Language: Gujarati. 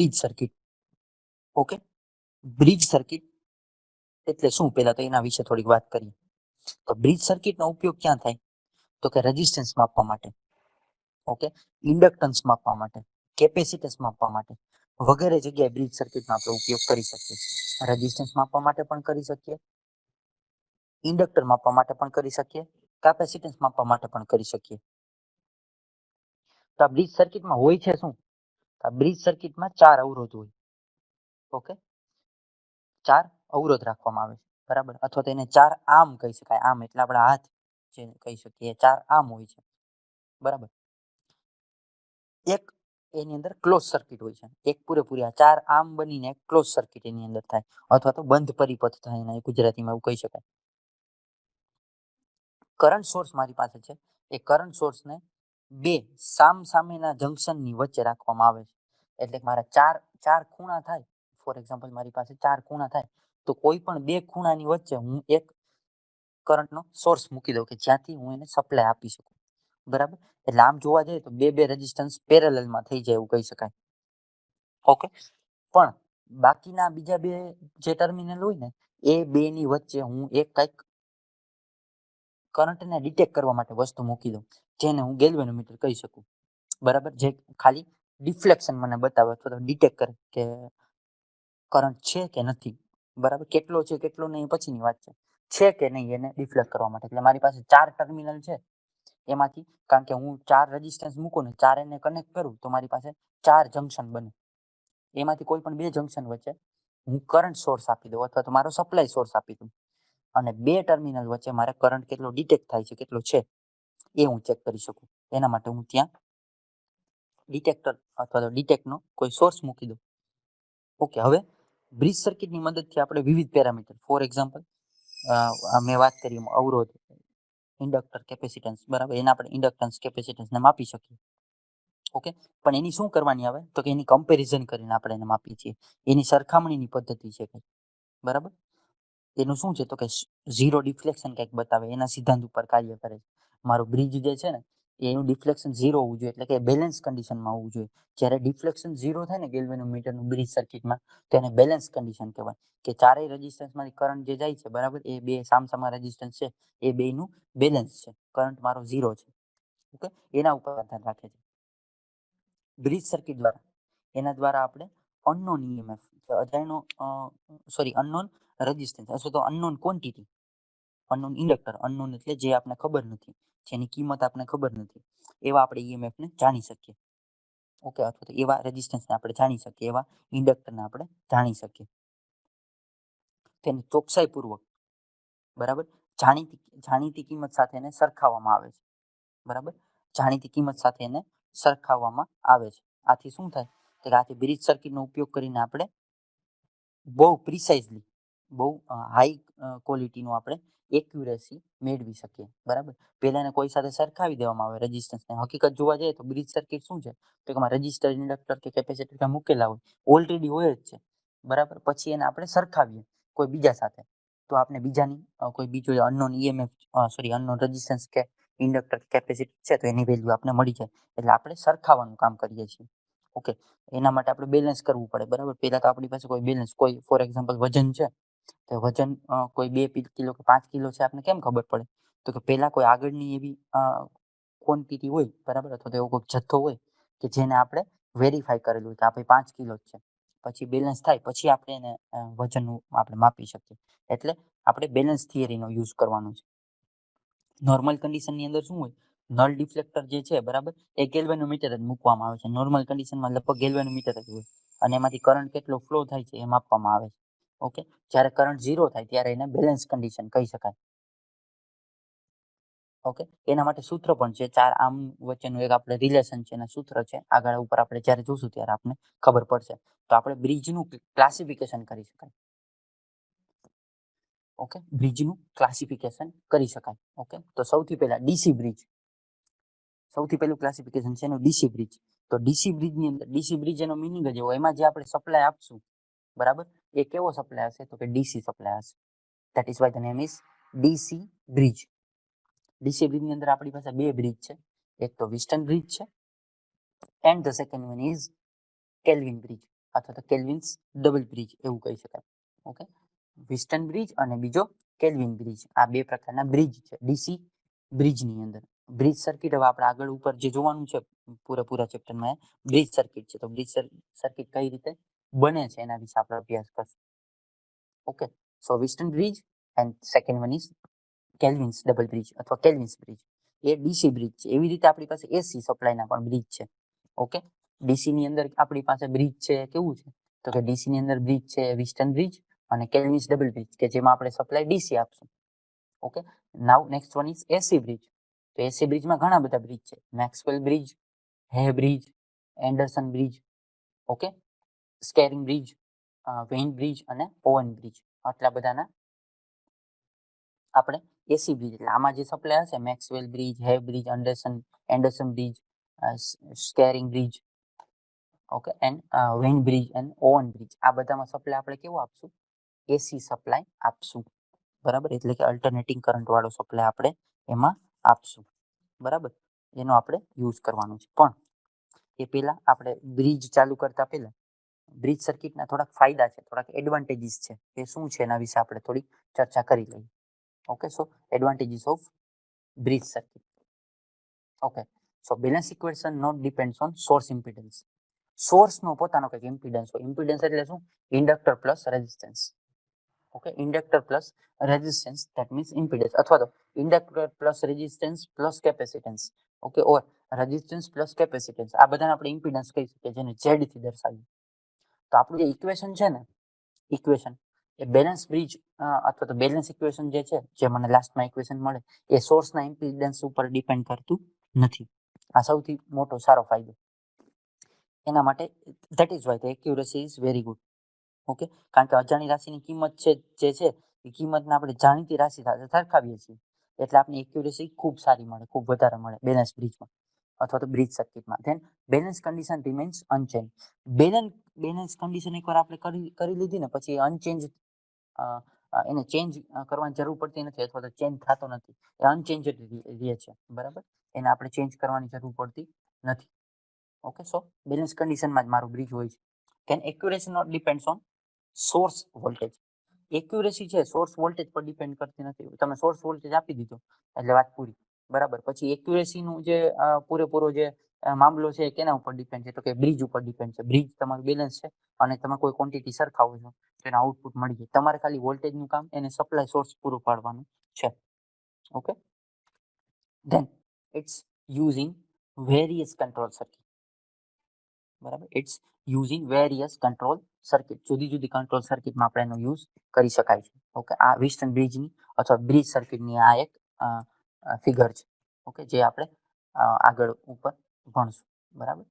Bridge circuit. Okay, bridge circuit એટલે શું, પહેલા તો એના વિશે થોડીક વાત કરીએ. તો બ્રિજ સર્કિટનો ઉપયોગ ક્યાં થાય, તો કે રેઝિસ્ટન્સ માપવા માટે, ઓકે, ઇન્ડક્ટન્સ માપવા માટે, કેપેસિટન્સ માપવા માટે વગેરે જગ્યાએ બ્રિજ સર્કિટનો આપણે ઉપયોગ કરી શકીએ. રેઝિસ્ટન્સ માપવા માટે પણ કરી શકીએ, ઇન્ડક્ટર માપવા માટે પણ કરી શકીએ, કેપેસિટન્સ માપવા માટે પણ કરી શકીએ. તો આ બ્રિજ સર્કિટમાં હોય છે શું, આ બ્રિજ સર્કિટમાં 4 અવરોધ હોય. ઓકે, 4 અવરોધ રાખવામાં આવે છે, બરાબર, અથવા તો એને 4 આર્મ કહી શકાય. આર્મ એટલે આપણા હાથ જે કહી શકીએ, 4 આર્મ હોય છે, બરાબર. એક એની અંદર ક્લોઝ સર્કિટ હોય છે, એક પૂરેપૂરી આ 4 આર્મ બનીને એક ક્લોઝ સર્કિટ એની અંદર થાય, અથવા તો બંધ પરિપથ થાય, એને ગુજરાતીમાં એવું કહી શકાય. કરંટ સોર્સ મારી પાસે છે, એ કરંટ સોર્સને બે સામસામેના જંક્શનની વચ્ચે રાખવામાં આવે છે. એટલે મારા ચાર ખૂણા થાય, ફોર એક્ઝામ્પલ મારી પાસે 4 ખૂણા થાય, તો કોઈ પણ 2 ખૂણાની વચ્ચે હું એક કરંટનો સોર્સ મૂકી દઉં કે જ્યાંથી હું એને સપ્લાય આપી શકું, બરાબર. એટલે આમ જોવા જઈએ તો બે રેઝિસ્ટન્સ પેરેલલમાં થઈ જાય એવું કહી શકાય. ઓકે, પણ બાકીના બીજા 2 જે ટર્મિનલ હોય ને, એ 2 ની વચ્ચે હું એક કંઈક કરંટને ડિટેક્ટ કરવા માટે વસ્તુ મૂકી દઉં, જેને હું ગેલ્વેનોમીટર કહી શકું, બરાબર. જે ખાલી ડિફ્લેક્શન મને બતાવે અથવા તો ડિટેક્ટ કરે કે કરંટ છે કે નથી, બરાબર. કેટલો છે કેટલો નહીં પછીની વાત છે કે નહીં એને ડિફ્લેક્ટ કરવા માટે. એટલે મારી પાસે 4 ટર્મિનલ છે, એમાંથી કારણ કે હું 4 રેઝિસ્ટન્સ મૂકું ને 4 એને કનેક્ટ કરું તો મારી પાસે 4 જંક્શન બને. એમાંથી કોઈ પણ 2 જંક્શન વચ્ચે હું કરંટ સોર્સ આપી દઉં અથવા તો મારો સપ્લાય સોર્સ આપી દઉં, અને 2 ટર્મિનલ વચ્ચે મારે કરંટ કેટલો ડિટેક્ટ થાય છે, કેટલો છે એ હું ચેક કરી શકું. એના માટે હું ત્યાં ડિટેક્ટર અથવા તો ડિટેક્ટનો કોઈ સોર્સ મૂકી દઉં. ઓકે, હવે બ્રિજ સર્કિટની મદદથી આપણે વિવિધ પેરામીટર, ફોર એક્ઝામ્પલ મેં વાત કરી અવરોધ, ઇન્ડક્ટર, કેપેસિટન્સ, બરાબર, એના આપણે ઇન્ડક્ટન્સ કેપેસિટન્સને માપી શકીએ. ઓકે, પણ એની શું કરવાની આવે, તો કે એની કમ્પેરિઝન કરીને આપણે એને માપીએ છીએ. એની સરખામણીની પદ્ધતિ છે કંઈક, બરાબર. એનું શું છે, તો કે ઝીરો ડિફ્લેક્શન કંઈક બતાવે, એના સિદ્ધાંત ઉપર કાર્ય કરે છે. મારો બ્રિજ જે છે ને એનું ડિફ્લેક્શન 0 હોવું જોઈએ, એટલે કે બેલેન્સ કન્ડિશનમાં હોવું જોઈએ. જ્યારે ડિફ્લેક્શન 0 થાય ને ગેલ્વેનોમીટરનું બ્રિજ સર્કિટમાં, તો એને બેલેન્સ કન્ડિશન કહેવાય, કે ચારેય રેઝિસ્ટન્સમાંથી કરંટ જે જાય છે, બરાબર, એ 2 સામસામા રેઝિસ્ટન્સ છે, એ બેયનું બેલેન્સ છે, કરંટ મારો 0 છે. ઓકે, એના ઉપર આધાર રાખે છે બ્રિજ સર્કિટ દ્વારા. એના દ્વારા આપણે અનનોન ઈએમએફ, અનનોન રેઝિસ્ટન્સ અથવા તો unknown quantity, unknown inductor, unknown એટલે જે આપણે ખબર નથી, જેની કિંમત આપણે ખબર નથી, એવા આપણે ઈએમએફને જાણી શકીએ. ઓકે, અથવા તો એવા રેઝિસ્ટન્સને આપણે જાણી શકીએ, એવા ઇન્ડક્ટરને આપણે જાણી શકીએ. તેની ચોકસાઈપૂર્વક, બરાબર, જાણીતી કિંમત સાથે એને સરખાવવામાં આવે છે, બરાબર. જાણીતી કિંમત સાથે એને સરખાવવામાં આવે છે. આથી શું થાય, કે આથી બ્રિજ સર્કિટનો ઉપયોગ કરીને આપણે બહુ પ્રિસાઇઝલી, બહુ હાઈ ક્વોલિટીનું આપણે એક્યુરેસી મેળવી શકીએ, બરાબર. પહેલા એને કોઈ સાથે સરખાવી દેવામાં આવે રેઝિસ્ટન્સને. હકીકત જોવા જઈએ તો બ્રિજ સર્કિટ શું છે, તો કે રેઝિસ્ટર, ઇન્ડક્ટર કે કેપેસિટર મૂકેલા હોય, ઓલરેડી હોય જ છે, બરાબર. પછી એને આપણે સરખાવીએ કોઈ બીજા સાથે, તો આપણે બીજાની કોઈ બીજો અનનોન ઈએમએફ, અનનોન રેઝિસ્ટન્સ કે ઇન્ડક્ટર, કેપેસિટર છે, તો એની વેલ્યુ આપણે મળી જાય. એટલે આપણે સરખાવવાનું કામ કરીએ છીએ. ઓકે, એના માટે આપણે બેલેન્સ કરવું પડે, બરાબર. પહેલા તો આપણી પાસે કોઈ બેલેન્સ, કોઈ ફોર એક્ઝામ્પલ વજન છે, તો વજન કોઈ 2 કિલો કે 5 કિલો છે, આપણે કેમ ખબર પડે, તો કે પહેલા કોઈ આગળની એવી ક્વોન્ટિટી હોય, બરાબર, અથવા તો એવો કોઈ જથ્થો હોય કે જેને આપણે વેરીફાઈ કરેલું હોય કે આ ભાઈ 5 કિલો જ છે. પછી બેલેન્સ થાય પછી આપણે એને વજનનું આપણે માપી શકીએ. એટલે આપણે બેલેન્સ થિયરીનો યુઝ કરવાનો છે. નોર્મલ કન્ડિશનની અંદર શું હોય, નલ ડિફ્લેક્ટર જે છે, બરાબર, એ ગેલ્વેનોમીટર જ મૂકવામાં આવે છે. નોર્મલ કન્ડિશનમાં લગભગ ગેલ્વેનોમીટર જ હોય, અને એમાંથી કરંટ કેટલો ફ્લો થાય છે એ માપવામાં આવે છે. ઓકે, જ્યારે કરંટ 0 થાય ત્યારે એને બેલેન્સ કન્ડિશન કહી શકાય. ઓકે, એના માટે સૂત્ર પણ છે, 4 આર્મ વચ્ચેનું એક આપણે રિલેશન છે, એના સૂત્ર છે, આગળ ઉપર આપણે જ્યારે જોશું ત્યારે આપણે ખબર પડશે. તો આપણે બ્રિજનું ક્લાસિફિકેશન કરી શકાય. ઓકે, બ્રિજનું ક્લાસિફિકેશન કરી શકાય. ઓકે, તો સૌથી પહેલા ડીસી બ્રિજ, સૌથી પહેલું ક્લાસિફિકેશન છે એનું ડીસી બ્રિજ. તો ડીસી બ્રિજની અંદર, ડીસી બ્રિજ એનો મિનિંગ જ એવો, એમાં જે આપણે સપ્લાય આપશું, બરાબર, એ કેવો સપ્લાય હશે, તો કે ડીસી સપ્લાય હશે. That is why the name is DC bridge. DC બ્રિજની અંદર આપણી પાસે 2 બ્રિજ છે, એક તો વ્હીટસ્ટોન બ્રિજ છે, and the second one is kelvin bridge. અથવા તો કેલ્વિન્સ ડબલ બ્રિજ એવું કહી શકાય. ઓકે, વ્હીટસ્ટોન બ્રિજ અને બીજો કેલ્વિન બ્રિજ, આ બે પ્રકારના બ્રિજ છે ડીસી બ્રિજની અંદર. બ્રિજ સર્કિટ હવે આપણે આગળ ઉપર જે જોવાનું છે પૂરા ચેપ્ટરમાં બ્રિજ સર્કિટ છે, તો બ્રિજ સર્કિટ કઈ રીતે બને છે એના વિશે આપણે અભ્યાસ કરશું. Okay, so Wheatstone bridge and second one is Kelvin's double bridge અથવા કેલ્વિન્સ બ્રિજ. એ ડીસી બ્રિજ છે. એવી રીતે આપણી પાસે એસી સપ્લાયના પણ બ્રિજ છે. ઓકે, ડીસી ની અંદર આપણી પાસે બ્રિજ છે કેવું છે, તો કે ડીસી ની અંદર બ્રિજ છે વ્હીટસ્ટોન બ્રિજ અને કેલ્વિન્સ ડબલ બ્રિજ કે જેમાં આપણે સપ્લાય ડીસી આપશું. Okay, now next one is AC bridge. તો એસી બ્રિજમાં ઘણા બધા બ્રિજ છે, Maxwell bridge, Hay bridge, Anderson bridge, okay, Schering bridge, Wien bridge અને ઓવન બ્રિજ. આટલા બધાના આપણે એસી બ્રિજ, એટલે આમાં જે સપ્લાય હશે Maxwell bridge, Hay bridge, Anderson bridge, Schering bridge, okay, and Wien bridge and Owen bridge, આ બધામાં સપ્લાય આપણે કેવો આપશું, એસી સપ્લાય આપશું. બરાબર, એટલે કે અલ્ટરનેટિંગ કરંટ વાળો સપ્લાય આપણે એમાં આપશું. બરાબર, એનો આપણે યુઝ કરવાનો છે. પણ એ પહેલા આપણે બ્રિજ ચાલુ કરતા પહેલા બ્રિજ સર્કિટના થોડાક ફાયદા છે, થોડાક એડવાન્ટેજીસ છે, એ શું છે એના વિશે આપણે થોડી ચર્ચા કરી લઈએ. Okay, so advantages of bridge circuit. Okay, so balance equation not depends on source impedance. સોર્સનો પોતાનો કંઈક ઇમ્પિડન્સ હોય. ઇમ્પિડન્સ એટલે શું, inductor plus resistance. Okay, inductor plus resistance that means impedance, અથવા તો inductor plus resistance plus capacitance. Okay, or resistance plus capacitance, આ બધાને આપણે ઇમ્પિડન્સ કહી શકીએ, જેને ઝેડ થી દર્શાવીએ. તો આપણું જે ઇક્વેશન છે ને, ઇક્વેશન એ બેલેન્સ બ્રિજ અથવા તો બેલેન્સ ઇક્વેશન જે છે, જે મને લાસ્ટમાં ઇક્વેશન મળે, એ સોર્સના ઇમ્પિડન્સ ઉપર ડિપેન્ડ કરતું નથી. આ સૌથી મોટો સારો ફાયદો. એના માટે that is why the accuracy is very good. Okay, કારણ કે અજાણી રાશિની કિંમત છે જે છે એ કિંમતને આપણે જાણીતી રાશિ સાથે સરખાવીએ છીએ, એટલે આપણે એક્યુરેસી ખૂબ સારી મળે, ખૂબ વધારે મળે બેલેન્સ બ્રિજમાં અથવા તો બ્રિજ સર્કિટમાં. Then balance condition remains unchange. Balance condition એકવાર આપણે કરી લીધી ને પછી અનચેન્જ, એને ચેન્જ કરવાની જરૂર પડતી નથી અથવા તો ચેન્જ થતો નથી, એ અનચેન્જ રહે છે. બરાબર, એને આપણે ચેન્જ કરવાની જરૂર પડતી નથી. ઓકે, સો બેલેન્સ કન્ડિશનમાં જ મારું બ્રિજ હોય છે. Can accuracy not depends on source voltage. Accuracy છે સોર્સ વોલ્ટેજ પર ડિપેન્ડ કરતી નથી. તમે સોર્સ વોલ્ટેજ આપી દીધો એટલે વાત પૂરી. બરાબર, પછી એક્યુરેસીનું જે પૂરેપૂરો જે મામલો છે એ કેના ઉપર ડિપેન્ડ છે, તો કે બ્રિજ ઉપર ડિપેન્ડ છે. બ્રિજ તમારું બેલેન્સ છે અને તમે કોઈ ક્વોન્ટિટી સરખાવો છો તો એનું આઉટપુટ મળી જાય. તમારે ખાલી વોલ્ટેજનું કામ એને સપ્લાય સોર્સ પૂરું પાડવાનું છે. Okay, then it's using various control circuit. બરાબર, it's using various control circuit. જુદી કંટ્રોલ સર્કિટમાં આપણે એનો યુઝ કરી શકાય છે. ઓકે, આ વ્હીટસ્ટોન બ્રિજની અથવા બ્રિજ સર્કિટની આ એક ફિગર છે. ઓકે, જે આપણે આગળ ઉપર ભણશું. બરાબર.